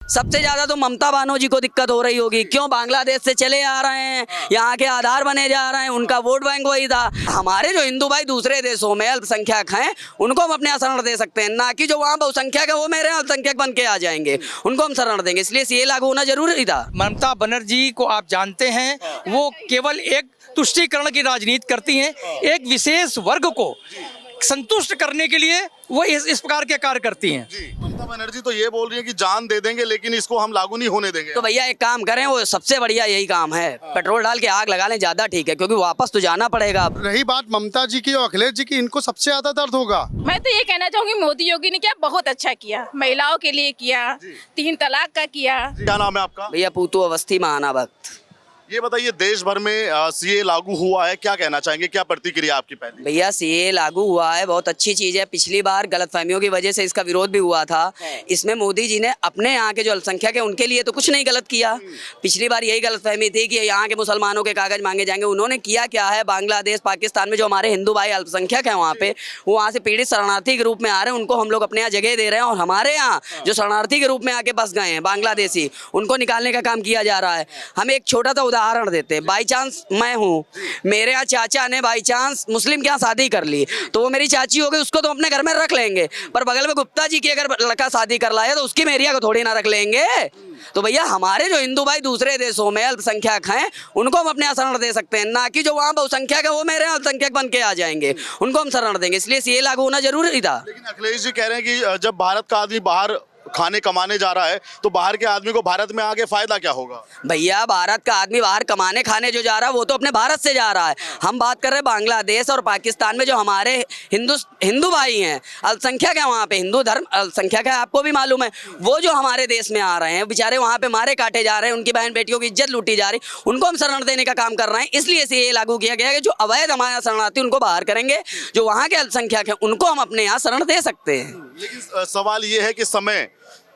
सबसे ज्यादा तो ममता बनर्जी को दिक्कत हो रही होगी। क्यों बांग्लादेश से चले आ रहे हैं, यहाँ के आधार बने जा रहे हैं, उनका वोट बैंक वही था। हमारे जो हिंदू भाई दूसरे देशों में अल्पसंख्यक हैं उनको हम अपने यहाँ शरण दे सकते हैं, ना कि जो वहाँ बहुसंख्यक है वो मेरे यहाँ अल्पसंख्यक बन के आ जाएंगे, उनको हम शरण देंगे। इसलिए सीए लागू होना जरूरी था। ममता बनर्जी को आप जानते हैं, वो केवल एक तुष्टीकरण की राजनीति करती हैं, एक विशेष वर्ग को संतुष्ट करने के लिए वो इस प्रकार के कार्य करती हैं। ममता बनर्जी तो ये बोल रही है कि जान दे देंगे लेकिन इसको हम लागू नहीं होने देंगे। तो भैया एक काम करें, वो सबसे बढ़िया यही काम है, पेट्रोल डाल के आग लगा लें, ज्यादा ठीक है, क्योंकि वापस तो जाना पड़ेगा। रही बात ममता जी की और अखिलेश जी की, इनको सबसे ज्यादा दर्द होगा। मैं तो ये कहना चाहूंगी मोदी योगी ने क्या बहुत अच्छा किया, महिलाओं के लिए किया, 3 तलाक का किया। क्या नाम है आपका? भैया पूतू अवस्थी महाना भक्त। ये बताइए, देश भर में सीए लागू हुआ है, क्या कहना चाहेंगे, क्या प्रतिक्रिया आपकी पहली? भैया सीए लागू हुआ है, बहुत अच्छी चीज है। पिछली बार गलतफहमियों की वजह से इसका विरोध भी हुआ था। इसमें मोदी जी ने अपने यहाँ के जो अल्पसंख्यक है उनके लिए तो कुछ नहीं गलत किया। पिछली बार यही गलतफहमी थी कि यहाँ के मुसलमानों के कागज मांगे जाएंगे। उन्होंने किया क्या है, बांग्लादेश पाकिस्तान में जो हमारे हिंदू भाई अल्पसंख्यक है वहाँ पे, वो वहाँ से पीड़ित शरणार्थी के रूप में आ रहे हैं, उनको हम लोग अपने यहाँ जगह दे रहे हैं। और हमारे यहाँ जो शरणार्थी के रूप में आके बस गए हैं बांग्लादेशी, उनको निकालने का काम किया जा रहा है। हम एक छोटा सा उदाहरण देते हैं। बाई चांस मैं हूँ, मेरे यहाँ चाचा ने बाई चांस मुस्लिम के यहाँ शादी कर ली, तो वो मेरी चाची हो गई, उसको तो अपने घर में रख लेंगे। पर बगल में गुप्ता जी की अगर लड़का शादी कर लाया तो उसकी मेरिया को थोड़ी ना रख लेंगे। तो भैया हमारे जो हिंदू भाई दूसरे देशों में अल्पसंख्यक हैं उनको हम अपने यहाँ शरण दे सकते हैं, ना कि जो वहाँ बहुसंख्यक है वो मेरे यहाँ अल्पसंख्यक बन के आ जाएंगे, उनको हम शरण देंगे। इसलिए सीए लागू होना जरूरी था। लेकिन अखिलेश जी कह रहे हैं कि जब भारत का आदमी बाहर खाने कमाने जा रहा है तो बाहर के आदमी को भारत में आके फायदा क्या होगा? भैया भारत का आदमी बाहर कमाने खाने जो जा रहा है वो तो अपने भारत से जा रहा है। हम बात कर रहे हैं बांग्लादेश और पाकिस्तान में जो हमारे हिंदू भाई हैं, अल्पसंख्यक है, वहाँ पे हिंदू धर्म अल्पसंख्यक है, आपको भी मालूम है। वो जो हमारे देश में आ रहे हैं बेचारे वहाँ पे मारे काटे जा रहे हैं, उनकी बहन बेटियों की इज्जत लूटी जा रही, उनको हम शरण देने का काम कर रहे हैं। इसलिए से ये लागू किया गया है कि जो अवैध हमारे यहाँ शरणार्थी उनको बाहर करेंगे, जो वहाँ के अल्पसंख्यक हैं उनको हम अपने यहाँ शरण दे सकते हैं। लेकिन सवाल ये है कि समय,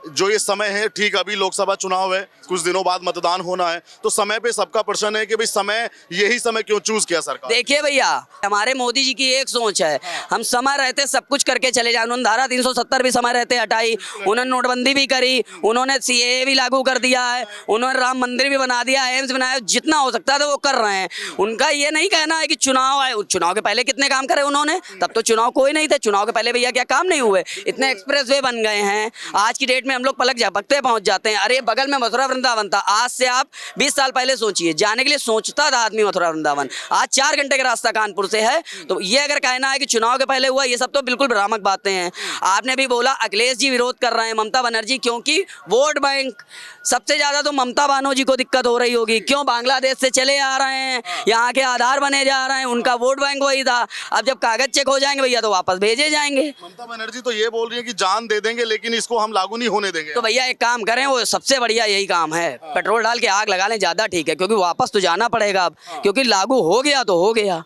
जो ये समय है, ठीक अभी लोकसभा चुनाव है, कुछ दिनों बाद मतदान होना है, तो समय पे सबका प्रश्न है कि भाई समय, यही समय क्यों चूज किया सरकार? देखिए भैया, हमारे मोदी जी की एक सोच है, हम समय रहते सब कुछ करके चले जाए। उन्होंने धारा 370 भी समय रहते हटाई, उन्होंने नोटबंदी भी करी, उन्होंने सीएए भी लागू कर दिया है, उन्होंने राम मंदिर भी बना दिया, एम्स बनाया, जितना हो सकता था वो कर रहे हैं। उनका ये नहीं कहना है कि चुनाव आए, चुनाव के पहले कितने काम करे उन्होंने, तब तो चुनाव कोई नहीं थे। चुनाव के पहले भैया क्या काम नहीं हुए? इतने एक्सप्रेस वे बन गए हैं, आज की डेट में हम लोग पलक झपकते पहुंच जाते हैं। अरे बगल में मथुरा वृंदावन था, आज से आप 20 साल पहले सोचिए, जाने के लिए सोचता था आदमी मथुरा वृंदावन, आज 4 घंटे का रास्ता कानपुर से है। तो ये अगर कहना है कि चुनाव के पहले हुआ, ये सब तो बिल्कुल भ्रामक बातें हैं। आपने भी बोला अखिलेश जी विरोध कर रहे हैं ममता बनर्जी, क्योंकि वोट बैंक सबसे ज्यादा तो ममता बनर्जी को दिक्कत हो रही होगी। क्यों बांग्लादेश से चले आ रहे हैं, यहाँ के आधार बने जा रहे हैं, उनका वोट बैंक वही था। अब जब कागज चेक हो जाएंगे भैया तो वापस भेजे जाएंगे। ममता बनर्जी तो ये बोल रही है कि जान दे देंगे लेकिन इसको हम लागू नहीं होने देंगे। तो भैया एक काम करें, वो सबसे बढ़िया यही काम है, पेट्रोल डाल के आग लगा लें, ज्यादा ठीक है, क्योंकि वापस तो जाना पड़ेगा अब, क्योंकि लागू हो गया तो हो गया।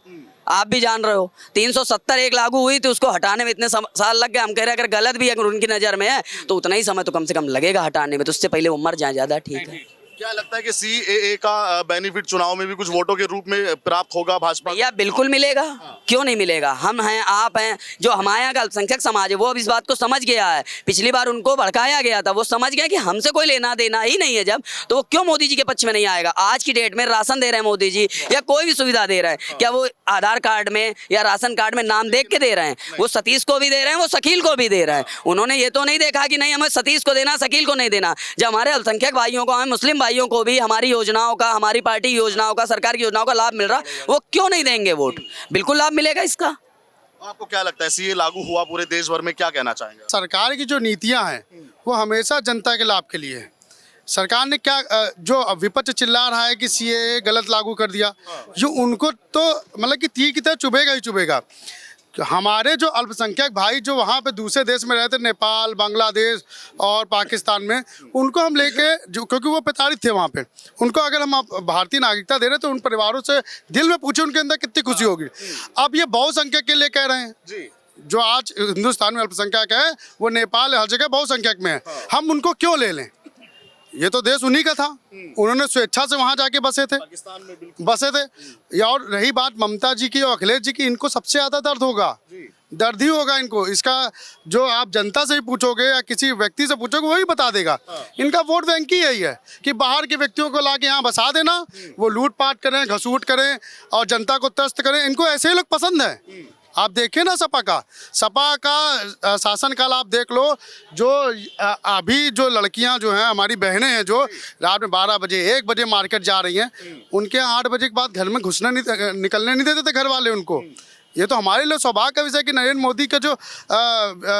आप भी जान रहे हो 370 एक लागू हुई थी, उसको हटाने में इतने साल लग गए। हम कह रहे हैं अगर गलत भी अगर उनकी नज़र में है तो उतना ही समय तो कम से कम लगेगा हटाने में, तो उससे पहले वो मर जाए, ज़्यादा ठीक है। क्या लगता है कि सीएए का बेनिफिट चुनाव में भी कुछ वोटों के रूप में प्राप्त होगा भाजपा? भैया बिल्कुल मिलेगा, क्यों नहीं मिलेगा। हम हैं, आप हैं, जो हमारे यहाँ का अल्पसंख्यक समाज है वो अब इस बात को समझ गया है। पिछली बार उनको भड़काया गया था, वो समझ गया कि हमसे कोई लेना देना ही नहीं है जब, तो वो क्यों मोदी जी के पक्ष में नहीं आएगा। आज की डेट में राशन दे रहे हैं मोदी जी या कोई भी सुविधा दे रहे हैं, क्या वो आधार कार्ड में या राशन कार्ड में नाम देख के दे रहे हैं? वो सतीश को भी दे रहे हैं, वो शकील को भी दे रहे हैं। उन्होंने ये तो नहीं देखा कि नहीं हमें सतीश को देना, शकील को नहीं देना। जब हमारे अल्पसंख्यक भाइयों को, हमें मुस्लिम भाइयों को भी हमारी योजनाओं का, हमारी पार्टी योजनाओं का, सरकार की योजनाओं का लाभ मिल रहा, वो क्यों नहीं देंगे वोट? बिल्कुल लाभ मिलेगा इसका। आपको क्या लगता है, सीए लागू हुआ पूरे देश भर में, क्या कहना चाहेंगे? सरकार की जो नीतियां हैं वो हमेशा जनता के लाभ के लिए है। सरकार ने क्या, जो विपक्ष चिल्ला रहा है कि सीए गलत लागू कर दिया, जो उनको तो मतलब कि तीर की तरह चुभेगा ही चुभेगा। हमारे जो अल्पसंख्यक भाई जो वहाँ पे दूसरे देश में रहते, नेपाल, बांग्लादेश और पाकिस्तान में, उनको हम लेके, जो क्योंकि वो प्रताड़ित थे वहाँ पे, उनको अगर हम भारतीय नागरिकता दे रहे तो उन परिवारों से दिल में पूछे उनके अंदर कितनी खुशी होगी। अब ये बहुसंख्यक के लिए कह रहे हैं जी, जो आज हिंदुस्तान में अल्पसंख्यक है वो नेपाल हर जगह बहुसंख्यक में है, हम उनको क्यों ले लें? ये तो देश उन्हीं का था, उन्होंने स्वेच्छा से वहाँ जाके बसे थे। और रही बात ममता जी की और अखिलेश जी की, इनको सबसे ज़्यादा दर्द होगा। दर्द ही होगा इनको। इसका जो आप जनता से ही पूछोगे या किसी व्यक्ति से पूछोगे वही बता देगा। इनका वोट बैंक ही यही है कि बाहर के व्यक्तियों को लाके यहाँ बसा देना, वो लूटपाट करें, घसूट करें और जनता को त्रस्त करें। इनको ऐसे ही लोग पसंद है। आप देखें ना सपा का शासनकाल आप देख लो। जो अभी जो लड़कियां जो हैं, हमारी बहनें हैं जो रात में 12 बजे 1 बजे मार्केट जा रही हैं, उनके 8 बजे के बाद घर में घुसने नहीं, निकलने नहीं देते थे घर वाले उनको। ये तो हमारे लिए सौभाग्य का विषय कि नरेंद्र मोदी का जो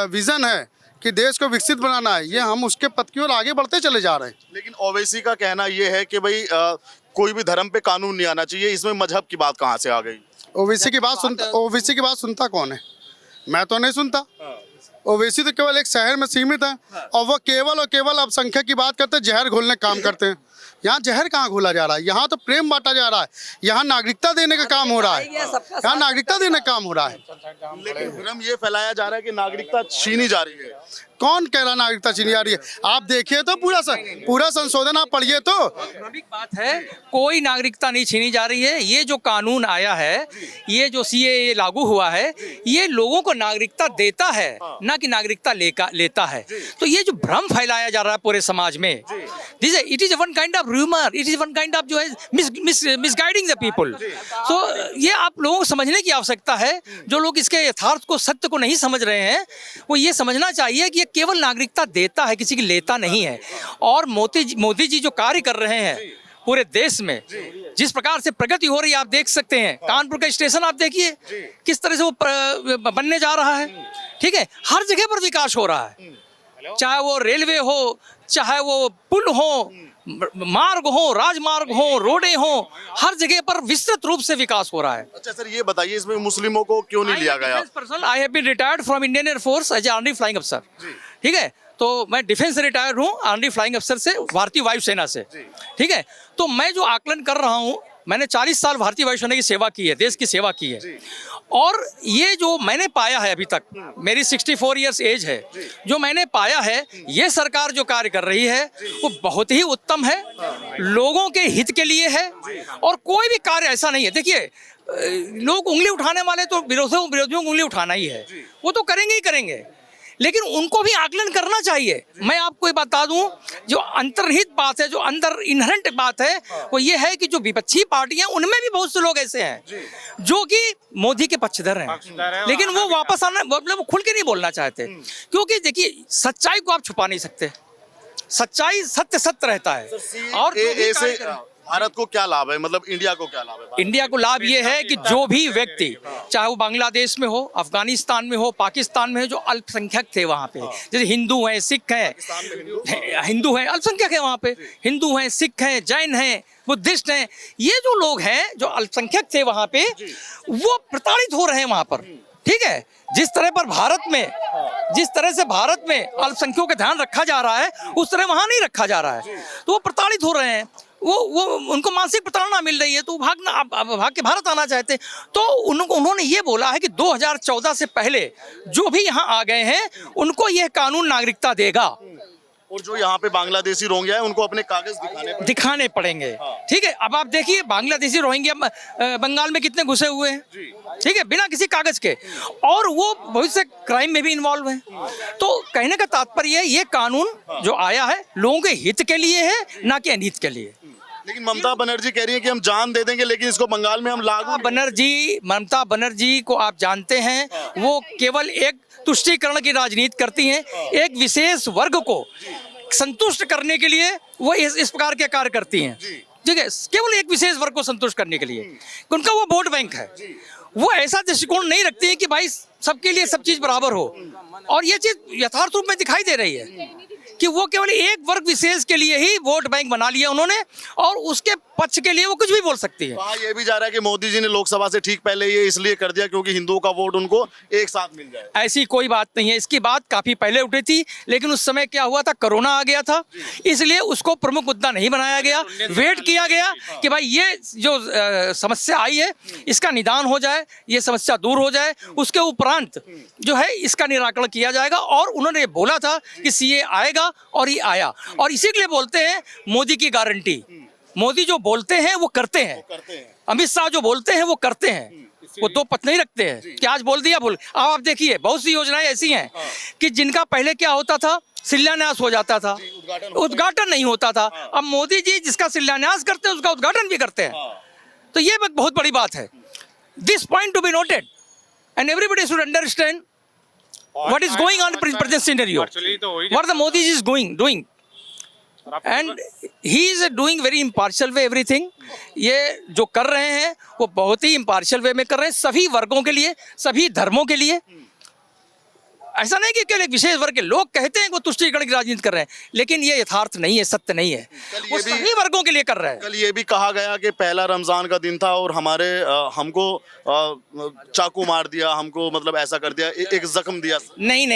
विज़न है कि देश को विकसित बनाना है, ये हम उसके पथ की ओर आगे बढ़ते चले जा रहे हैं। लेकिन ओवैसी का कहना ये है कि भाई कोई भी धर्म पे कानून नहीं आना चाहिए। इसमें मजहब की बात कहाँ से आ गई? ओवैसी की बात सुनता कौन है? मैं तो नहीं सुनता। ओवैसी तो केवल एक शहर में सीमित है और वो केवल और केवल अल्पसंख्यक की बात करते हैं, जहर घोलने का काम करते हैं। यहाँ जहर कहाँ घोला जा रहा है? यहाँ तो प्रेम बांटा जा रहा है। यहाँ नागरिकता देने का काम हो रहा है। यहाँ नागरिकता देने का काम हो रहा है। लेकिन भ्रम ये फैलाया जा रहा है कि नागरिकता छीनी जा रही है। कौन कह रहा नागरिकता छीनी जा रही है? आप देखिए तो पूरा संशोधन आप पढ़िए तो। स्वाभाविक बात है, कोई नागरिकता नहीं छीनी जा रही है। ये जो कानून आया है, ये जो सीएए लागू हुआ है, ये लोगों को नागरिकता देता है, ना कि नागरिकता लेता है। तो ये जो भ्रम फैलाया जा रहा है पूरे समाज में, it is one kind of rumour, it is one kind of जो है मिसगाइडिंग द पीपल। तो ये आप लोगों को समझने की आवश्यकता है। जो लोग इसके यथार्थ को, सत्य को नहीं समझ रहे हैं, वो ये समझना चाहिए कि ये केवल नागरिकता देता है, किसी की लेता नहीं है। और मोदी जी जो कार्य कर रहे हैं पूरे देश में, जिस प्रकार से प्रगति हो रही है आप देख सकते हैं। कानपुर का स्टेशन आप देखिए किस तरह से वो बनने जा रहा है। ठीक है, हर जगह पर विकास हो रहा है, चाहे वो रेलवे हो, चाहे वो पुल हो, मार्ग हो, राजमार्ग हो, रोडें हो, हर जगह पर विस्तृत रूप से विकास हो रहा है। अच्छा सर, ये बताइए इसमें मुस्लिमों को क्यों नहीं लिया गया? I have been retired from Indian air force as army flying अफसर। ठीक है, तो मैं डिफेंस से रिटायर हूँ, आर्मी फ्लाइंग अफसर से, भारतीय वायुसेना से। ठीक है, तो मैं जो आकलन कर रहा हूँ, मैंने 40 साल भारतीय वायुसेना की सेवा की है, देश की सेवा की है। और ये जो मैंने पाया है अभी तक, मेरी 64 इयर्स एज है, जो मैंने पाया है, ये सरकार जो कार्य कर रही है वो बहुत ही उत्तम है, लोगों के हित के लिए है। और कोई भी कार्य ऐसा नहीं है, देखिए लोग उंगली उठाने वाले तो विरोधियों को उंगली उठाना ही है, वो तो करेंगे ही करेंगे, लेकिन उनको भी आकलन करना चाहिए। मैं आपको ये बता दूं, जो अंतर्निहित बात है, जो अंदर इनहेरेंट बात है, वो ये है कि जो विपक्षी पार्टियां, उनमें भी बहुत से लोग ऐसे हैं जो कि मोदी के पक्षधर हैं, लेकिन वो वापस आना, मतलब खुल के नहीं बोलना चाहते। क्योंकि देखिए, सच्चाई को आप छुपा नहीं सकते, सच्चाई सत्य रहता है। और ऐसे भारत को क्या लाभ है, मतलब इंडिया को क्या लाभ है? इंडिया को लाभ ये है कि जो भी व्यक्ति, चाहे वो बांग्लादेश में हो, अफगानिस्तान में हो, पाकिस्तान में हो, जो अल्पसंख्यक थे वहाँ पे, जैसे हिंदू हैं, सिख हैं, हिंदू हैं, अल्पसंख्यक है वहाँ पे, हिंदू हैं, सिख हैं, जैन हैं, बुद्धिस्ट हैं, ये जो लोग हैं जो अल्पसंख्यक थे वहाँ पे, वो प्रताड़ित हो रहे हैं वहाँ पर। ठीक है, जिस तरह से भारत में अल्पसंख्यकों का ध्यान रखा जा रहा है, उस तरह वहाँ नहीं रखा जा रहा है, तो वो प्रताड़ित हो रहे हैं। वो उनको मानसिक प्रताड़ना मिल रही है, तो भाग के भारत आना चाहते हैं। तो उन्होंने ये बोला है कि 2014 से पहले जो भी यहाँ आ गए हैं, उनको यह कानून नागरिकता देगा। और जो यहाँ पे बांग्लादेशी रोहिंग्या है, उनको अपने कागज दिखाने पड़ेंगे। ठीक है, अब आप देखिए बांग्लादेशी रोहिंग्या बंगाल में कितने घुसे हुए हैं, ठीक है, बिना किसी कागज के, और वो बहुत से क्राइम में भी इन्वॉल्व हैं। तो कहने का तात्पर्य ये कानून जो आया है लोगों के हित के लिए है, ना कि अनहित के लिए। लेकिन ममता बनर्जी कह रही है कि हम जान दे देंगे, लेकिन इसको बंगाल में हम लागू। ममता बनर्जी को आप जानते हैं, वो केवल एक तुष्टीकरण की राजनीति करती हैं, एक विशेष वर्ग को संतुष्ट करने के लिए वो इस प्रकार के कार्य करती हैं। ठीक है, केवल एक विशेष वर्ग को संतुष्ट करने के लिए उनका वो वोट बैंक है। वो ऐसा दृष्टिकोण नहीं रखती है कि भाई सबके लिए सब चीज बराबर हो। और ये चीज यथार्थ रूप में दिखाई दे रही है कि वो केवल एक वर्ग विशेष के लिए ही वोट बैंक बना लिया उन्होंने, और उसके पक्ष के लिए वो कुछ भी बोल सकती है। ये भी जा रहा है कि मोदी जी ने लोकसभा से ठीक पहले ये इसलिए कर दिया क्योंकि हिंदुओं का वोट उनको एक साथ मिल जाए। ऐसी कोई बात नहीं है, इसकी बात काफी पहले उठी थी, लेकिन उस समय क्या हुआ था, कोरोना आ गया था, इसलिए उसको प्रमुख मुद्दा नहीं बनाया गया। वेट किया गया कि भाई ये जो समस्या आई है इसका निदान हो जाए, ये समस्या दूर हो जाए, उसके उपरांत जो है इसका निराकरण किया जाएगा। और उन्होंने बोला था कि सीए आएगा, और ये आया। और इसी के लिए बोलते हैं मोदी की गारंटी। मोदी जो बोलते हैं वो करते हैं, अमित शाह जो बोलते हैं वो करते हैं। वो दो पत्नी रखते हैं कि आज बोल दिया बोल। अब आप देखिए बहुत सी योजनाएं ऐसी हैं कि जिनका पहले क्या होता था, शिलान्यास हो जाता था, उद्घाटन नहीं होता था। अब मोदी जी जिसका शिलान्यास करते हैं उसका उद्घाटन भी करते हैं। तो ये बहुत बड़ी बात है। This point to be noted and everybody should understand what is going on in present scenario, what the Modi is doing and he is doing very impartial way everything। ये जो कर रहे हैं वो बहुत ही impartial way में कर रहे हैं, सभी वर्गों के लिए, सभी धर्मों के लिए। ऐसा नहीं कि केवल एक विशेष वर्ग के लोग कहते हैं वो तुष्टीकरण की राजनीति कर रहे हैं, लेकिन ये यथार्थ नहीं है, सत्य नहीं है। वो सभी वर्गों के लिए कर रहे हैं। कल ये भी कहा गया कि पहला रमजान का दिन था और हमारे हमको चाकू मार दिया, हमको मतलब ऐसा कर दिया, एक जख्म दिया। नहीं,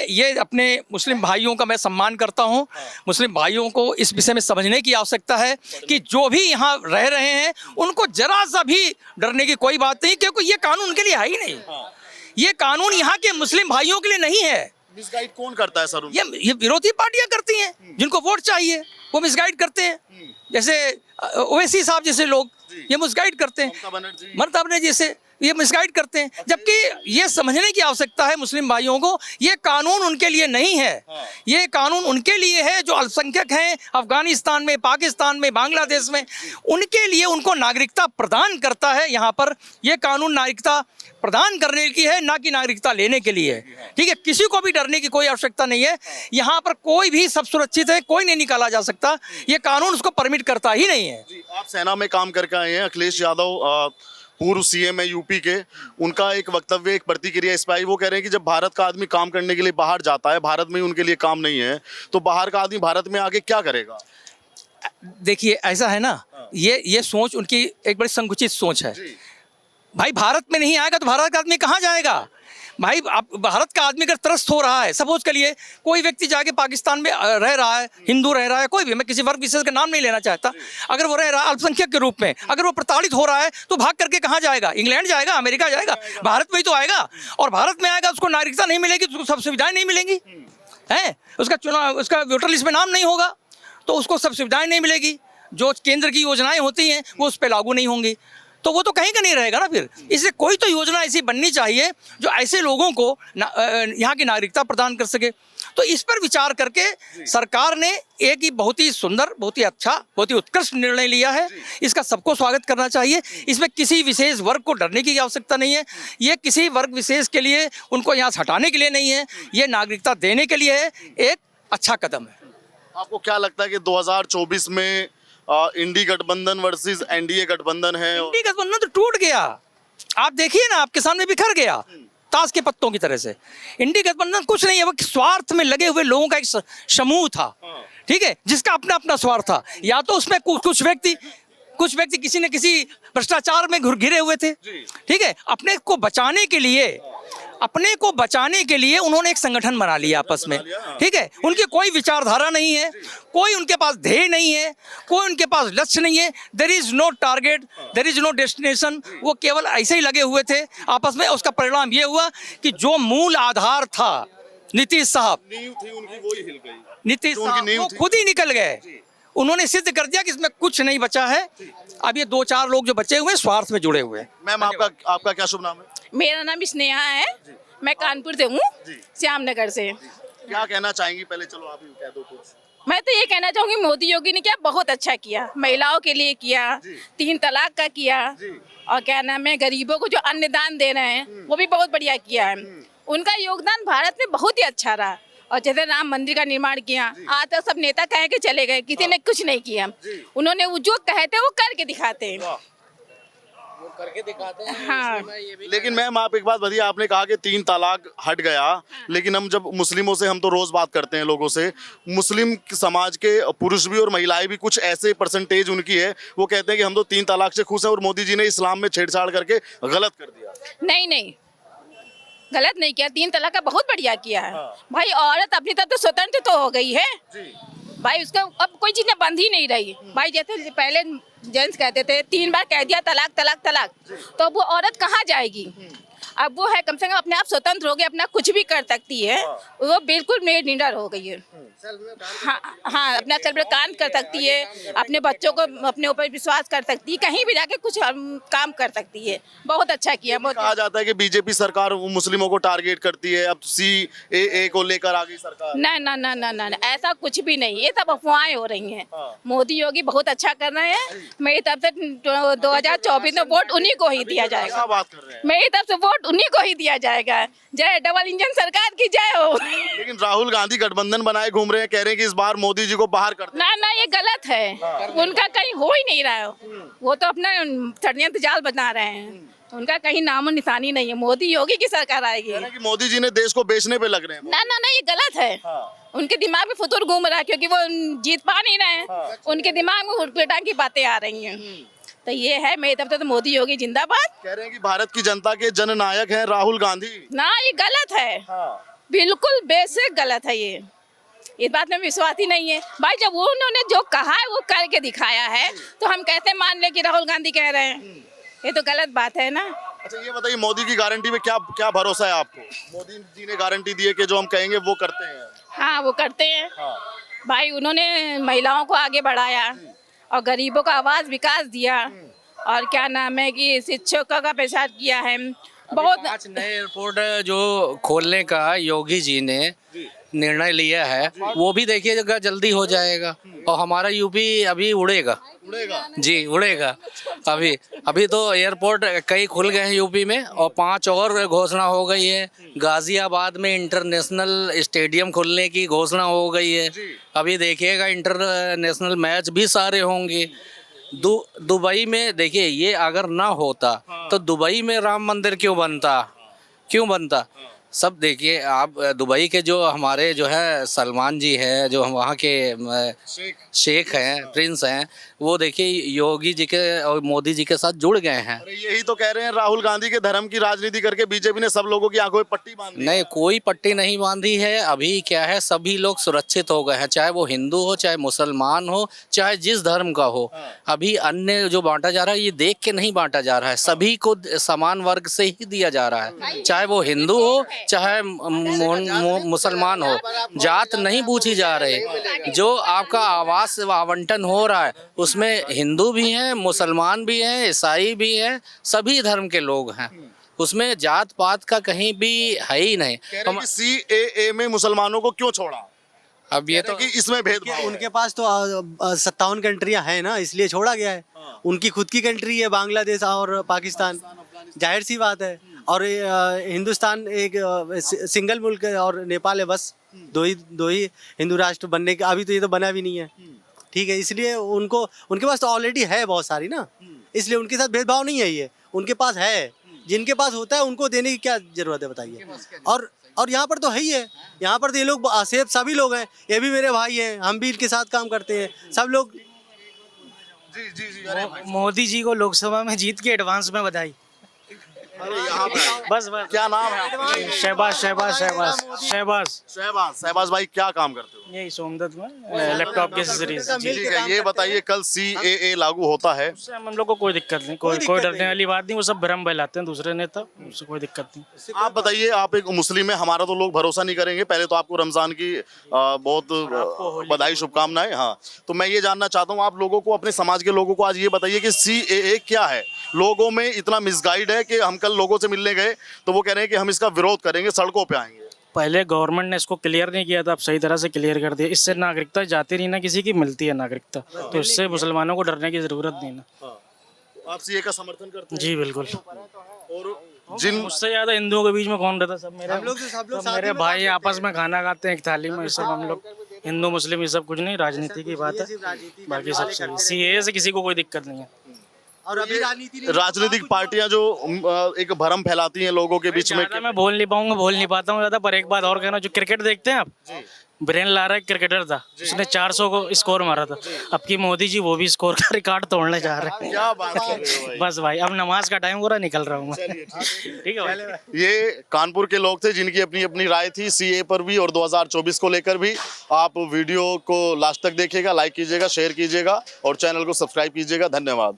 ये अपने मुस्लिम भाइयों का मैं सम्मान करता हूँ। मुस्लिम भाइयों को इस विषय में समझने की आवश्यकता है कि जो भी यहाँ रह रहे हैं उनको जरा सा भी डरने की कोई बात नहीं, क्योंकि ये कानून उनके लिए है ही नहीं। ये कानून यहाँ के मुस्लिम भाइयों के लिए नहीं है। मिसगाइड कौन करता है सर? ये विरोधी पार्टियां करती हैं, जिनको वोट चाहिए वो मिसगाइड करते हैं। जैसे ओवैसी साहब जैसे लोग ये मिसगाइड करते हैं, ममता बनर्जी जैसे ये मिसगाइड करते हैं। जबकि ये समझने की आवश्यकता है मुस्लिम भाइयों को, ये कानून उनके लिए नहीं है। ये कानून उनके लिए है जो अल्पसंख्यक हैं अफगानिस्तान में, पाकिस्तान में, बांग्लादेश में, उनके लिए उनको नागरिकता प्रदान करता है। यहाँ पर ये कानून नागरिकता प्रदान करने की है, ना कि नागरिकता लेने के लिए। ठीक है, किसी को भी डरने की कोई आवश्यकता नहीं है। यहाँ पर कोई भी सब सुरक्षित है, कोई नहीं निकाला जा सकता। ये कानून उसको परमिट करता ही नहीं है। आप सेना में काम करके आए हैं। अखिलेश यादव पूर्व सीएम है यूपी के, उनका एक वक्तव्य, एक प्रतिक्रिया इस पर आई। वो कह रहे हैं कि जब भारत का आदमी काम करने के लिए बाहर जाता है, भारत में उनके लिए काम नहीं है, तो बाहर का आदमी भारत में आके क्या करेगा? देखिए ऐसा है ना, ये सोच उनकी एक बड़ी संकुचित सोच है। भाई भारत में नहीं आएगा तो भारत का आदमी कहाँ जाएगा? भाई आप भारत का आदमी अगर त्रस्त हो रहा है, सपोज के लिए कोई व्यक्ति जाके पाकिस्तान में रह रहा है, हिंदू रह रहा है, कोई भी, मैं किसी वर्ग विशेष का नाम नहीं लेना चाहता, अगर वो रह रहा है अल्पसंख्यक के रूप में, अगर वो प्रताड़ित हो रहा है तो भाग करके कहाँ जाएगा? इंग्लैंड जाएगा, अमेरिका जाएगा? भारत में ही तो आएगा। और भारत में आएगा उसको नागरिकता नहीं मिलेगी, उसको सब सुविधाएं नहीं मिलेंगी है, उसका चुनाव, उसका वोटर लिस्ट में नाम नहीं होगा तो उसको सब सुविधाएं नहीं मिलेगी। जो केंद्र की योजनाएं होती हैं वो उस पर लागू नहीं होंगी, तो वो तो कहीं का नहीं रहेगा ना फिर। इसलिए कोई तो योजना ऐसी बननी चाहिए जो ऐसे लोगों को यहाँ की नागरिकता प्रदान कर सके। तो इस पर विचार करके सरकार ने एक ही बहुत ही सुंदर, बहुत ही अच्छा, बहुत ही उत्कृष्ट निर्णय लिया है। इसका सबको स्वागत करना चाहिए। इसमें किसी विशेष वर्ग को डरने की आवश्यकता नहीं है। ये किसी वर्ग विशेष के लिए, उनको यहाँ से हटाने के लिए नहीं है, ये नागरिकता देने के लिए है। एक अच्छा कदम है। आपको क्या लगता है कि 2024 में इंडी गठबंधन वर्सेस एनडीए गठबंधन है? इंडी गठबंधन तो टूट गया, आप देखिए ना, आपके सामने बिखर गया ताश के पत्तों की तरह से। इंडी गठबंधन कुछ नहीं है, वो स्वार्थ में लगे हुए लोगों का एक समूह था, ठीक है, जिसका अपना अपना स्वार्थ था। या तो उसमें कुछ व्यक्ति किसी न किसी भ्रष्टाचार में घिरे हुए थे, ठीक है, अपने को बचाने के लिए उन्होंने एक संगठन बना लिया आपस में, ठीक है। उनकी कोई विचारधारा नहीं है, कोई उनके पास ध्येय नहीं है, कोई उनके पास लक्ष्य नहीं है। There is no target, there is no destination. वो केवल ऐसे ही लगे हुए थे आपस में। उसका परिणाम ये हुआ कि जो मूल आधार था, नीतीश साहब, नीतीश साहब वो खुद ही निकल गए। उन्होंने सिद्ध कर दिया कि इसमें कुछ नहीं बचा है। अब ये 2-4 लोग जो बचे हुए स्वार्थ में जुड़े हुए हैं। मैम आपका क्या शुभ नाम है? मेरा नाम स्नेहा है, मैं कानपुर से हूँ, श्यामनगर से। क्या कहना चाहेंगी? पहले चलो आप ही कह दो कुछ। मैं तो ये कहना चाहूँगी, मोदी योगी ने क्या बहुत अच्छा किया, महिलाओं के लिए किया, 3 तलाक का किया, और क्या नाम है, गरीबों को जो अन्नदान दे रहे हैं वो भी बहुत बढ़िया किया है। उनका योगदान भारत में बहुत ही अच्छा रहा। और जैसे राम मंदिर का निर्माण किया, आज तक सब नेता कह के चले गए, किसी ने कुछ नहीं किया। उन्होंने जो कहते वो करके दिखाते हैं। हाँ। लेकिन मैम आप एक बात बताइए, आपने कहा कि 3 तलाक हट गया, लेकिन हम जब मुस्लिमों से, हम तो रोज बात करते हैं लोगों से, मुस्लिम समाज के पुरुष भी और महिलाएं भी, कुछ ऐसे परसेंटेज उनकी है, वो कहते हैं कि हम तो 3 तलाक से खुश हैं और मोदी जी ने इस्लाम में छेड़छाड़ करके गलत कर दिया। नहीं, गलत नहीं किया, 3 तलाक का बहुत बढ़िया किया है। भाई औरत अपनी तरफ तो स्वतंत्र तो हो गई है भाई, उसका अब कोई चीज़ बंद ही नहीं रही। भाई जैसे पहले जेंट्स कहते थे 3 बार कह दिया तलाक तलाक तलाक, तो अब वो औरत कहाँ जाएगी? अब वो है कम से कम अपने आप स्वतंत्र हो गई, अपना कुछ भी कर सकती है। वो बिल्कुल मेड लीडर हो गई है। हाँ हाँ, अपना सेल्फ काम कर सकती है, अपने बच्चों को अपने ऊपर विश्वास कर सकती है, कहीं भी जाके कुछ काम कर सकती है। बहुत अच्छा किया। बहुत कहा जाता है कि बीजेपी सरकार मुस्लिमों को टारगेट करती है, अब CAA को लेकर आ गई सरकार। ना ना ना ना ना ना, ऐसा कुछ भी नहीं, ये सब अफवाहें हो रही हैं। मोदी योगी बहुत अच्छा कर रहे हैं। मेरी तरफ से 2024 में वोट उन्हीं को ही दिया जाएगा। क्या बात कर रहे हैं? मेरी तरफ से वोट उन्हीं को ही दिया जाएगा। जय डबल इंजन सरकार की जय हो। लेकिन राहुल गांधी गठबंधन बनाए घूम रहे हैं, कह रहे हैं कि इस बार मोदी जी को बाहर कर दें। ना ना, ये गलत है। उनका कहीं हो ही नहीं रहा है। वो तो अपना षड्यंत्र जाल बना रहे हैं। उनका कहीं नामो निशानी नहीं है। मोदी योगी की सरकार आएगी। कह रहे हैं कि मोदी जी ने देश को बेचने पे लग रहे हैं। ना ना ना, ये गलत है। उनके दिमाग में फुतूर घूम रहा है, क्योंकि वो जीत पा नहीं रहे हैं। उनके दिमाग में उठपटांग की बातें आ रही हैं। तो ये है, मेरी तरफ से तो मोदी योगी जिंदाबाद। कह रहे हैं कि भारत की जनता के जननायक हैं राहुल गांधी। ना, ये गलत है। बिल्कुल बेसिक गलत है ये। इस बात में विश्वास ही नहीं है भाई। जब वो उन्होंने जो कहा है वो करके दिखाया है, तो हम कैसे मान ले कि राहुल गांधी कह रहे हैं? ये तो गलत बात है ना। अच्छा ये बताइए, मोदी की गारंटी में क्या क्या भरोसा है आपको? मोदी जी ने गारंटी दी है कि जो हम कहेंगे वो करते हैं। हाँ, वो करते हैं। भाई उन्होंने महिलाओं को आगे बढ़ाया और गरीबों का आवाज विकास दिया, और क्या नाम है कि शिक्षकों का प्रचार किया है। बहुत 5 नए एयरपोर्ट जो खोलने का योगी जी ने निर्णय लिया है, वो भी देखिएगा जल्दी हो जाएगा। और हमारा यूपी अभी उड़ेगा जी, उड़ेगा। अभी तो एयरपोर्ट कई खुल गए हैं यूपी में, और 5 और घोषणा हो गई है। गाजियाबाद में इंटरनेशनल स्टेडियम खुलने की घोषणा हो गई है। अभी देखिएगा इंटरनेशनल मैच भी सारे होंगे। दुबई में देखिए, ये अगर ना होता तो दुबई में राम मंदिर क्यों बनता? सब देखिए आप, दुबई के जो हमारे जो है सलमान जी हैं, जो हम वहाँ के शेख हैं, प्रिंस हैं, वो देखिए योगी जी के और मोदी जी के साथ जुड़ गए हैं। अरे यही तो कह रहे हैं, राहुल गांधी के धर्म की राजनीति करके बीजेपी ने सब लोगों की आंखों में पट्टी बांधी। नहीं, कोई पट्टी नहीं बांधी है। अभी क्या है, सभी लोग सुरक्षित हो गए हैं, चाहे वो हिंदू हो, चाहे मुसलमान हो, चाहे जिस धर्म का हो। अभी अन्य जो बांटा जा रहा है, ये देख के नहीं बांटा जा रहा है, सभी को समान वर्ग से ही दिया जा रहा है, चाहे वो हिंदू हो चाहे मुसलमान हो। जात नहीं पूछी जा रही। जो आपका आवास आवंटन हो रहा है, उसमें हिंदू भी हैं, मुसलमान भी हैं, ईसाई भी हैं, सभी धर्म के लोग हैं। उसमें जात पात का कहीं भी है ही नहीं। CAA में मुसलमानों को क्यों छोड़ा? अब ये तो कि इसमें भेदभाव उनके पास तो 57 कंट्रियां हैं ना, इसलिए छोड़ा गया है। उनकी खुद की कंट्री है बांग्लादेश और पाकिस्तान, जाहिर सी बात है। और हिंदुस्तान एक सिंगल मुल्क है, और नेपाल है। बस दो ही हिंदू राष्ट्र बनने के, अभी तो ये तो बना भी नहीं है। ठीक है, इसलिए उनके पास तो ऑलरेडी है बहुत सारी ना, इसलिए उनके साथ भेदभाव नहीं है। ये उनके पास है, जिनके पास होता है उनको देने की क्या जरूरत है बताइए। और यहाँ पर तो है ही है। यहाँ पर तो ये लोग सेफ सभी लोग हैं, ये भी मेरे भाई हैं, हम भी इनके साथ काम करते हैं, सब लोग। जी। मोदी जी को लोकसभा में जीत के एडवांस में बधाई। बस क्या नाम है? शहबाज भाई, क्या काम करते हो? यही सोमदत्त में लैपटॉप की एक्सेसरीज। ठीक है, ये बताइए, कल CAA लागू होता है, उससे हम लोग को कोई दिक्कत नहीं, कोई डरने वाली बात नहीं। वो सब भ्रम फैलाते हैं दूसरे नेता, उससे कोई दिक्कत नहीं। आप बताइए, आप एक मुस्लिम है, हमारा तो लोग भरोसा नहीं करेंगे। पहले तो आपको रमजान की बहुत बधाई, शुभकामनाएं। हाँ, तो मैं ये जानना चाहता हूँ, आप लोगों को, अपने समाज के लोगों को आज ये बताइए कि CAA क्या है। लोगों में इतना मिसगाइड है कि हम कल लोगों से मिलने गए तो वो कह रहे हैं कि हम इसका विरोध करेंगे, सड़कों पे आएंगे। पहले गवर्नमेंट ने इसको क्लियर नहीं किया था, अब सही तरह से क्लियर कर दिया। इससे नागरिकता जाती नहीं ना, किसी की मिलती है नागरिकता, तो इससे मुसलमानों को डरने की जरूरत नहीं ना। आप CAA का समर्थन करते हैं? जी बिल्कुल। और मुझसे ज्यादा हिंदुओं के बीच में कौन रहता? सब मेरे भाई आपस में खाना खाते हैं एक थाली में। ये सब हम लोग हिंदू मुस्लिम ये सब कुछ नहीं, राजनीति की बात है, बाकी सब सही। CAA से किसी को कोई दिक्कत नहीं है। और अभी राजनीतिक पार्टियां जो एक भ्रम फैलाती हैं लोगों के बीच में। मैं बोल नहीं पाता हूँ ज़्यादा, पर एक बात और कहना, जो क्रिकेट देखते हैं आप, ब्रेन लारा एक क्रिकेटर था, उसने 400 को स्कोर मारा था। अब की मोदी जी वो भी स्कोर का रिकॉर्ड तोड़ने जा रहे हैं। क्या बात कर रहे हो भाई? बस भाई, अब नमाज का टाइम पूरा निकल रहा हूँ मैं। ठीक है भाई। ये कानपुर के लोग थे जिनकी अपनी अपनी राय थी CAA पर भी और 2024 को लेकर भी। आप वीडियो को लास्ट तक देखिएगा, लाइक कीजिएगा, शेयर कीजिएगा और चैनल को सब्सक्राइब कीजिएगा। धन्यवाद।